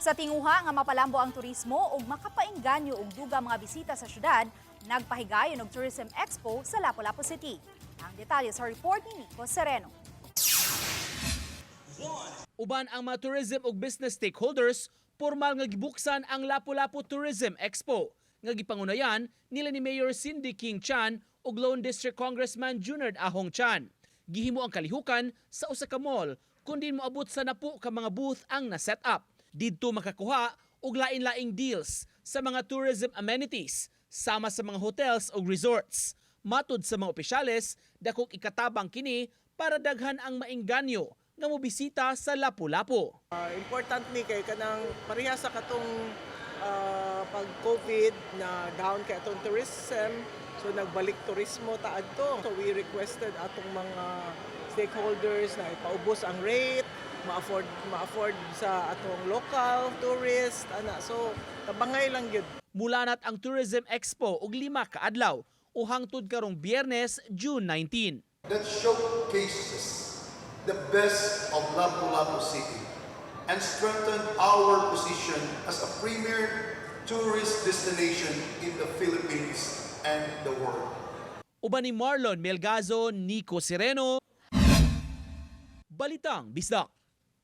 Sa tinguha nga mapalambo ang turismo ug makapainganyo og duga mga bisita sa syudad, nagpahigayon og Tourism Expo sa Lapu-Lapu City. Ang detalye sa report ni Nico Sereno. Uban ang mga tourism ug business stakeholders, formal nga gibuksan ang Lapu-Lapu Tourism Expo nga gipangunayan nila ni Mayor Cindy King Chan ug Lone District Congressman Junard Ahong Chan. Gihimo ang kalihukan sa usa ka mall kundi moabot sa napo ka mga booth ang na-set up. Didto makakuha og lain-laing deals sa mga tourism amenities sama sa mga hotels ug resorts. Matud sa mga opisyales, dakong ikatabang kini para daghan ang maengganyo nga mobisita sa Lapu-Lapu. Important ni kay kanang pareha sa katong pag-COVID na down kay atong tourism, so nagbalik turismo ta adto. So we requested atong mga stakeholders na ipaubos ang rate, ma-afford sa atong local tourist ana. So tabangay lang gyud. Mulanat ang Tourism Expo og 5 ka adlaw o hangtod karong Biyernes, June 19. That showcases the best of Lapu-Lapu City and strengthen our position as a premier tourist destination in the Philippines and the world. Uban ni Marlon Melgazo, Nico Sereno, Balitang Bisdak.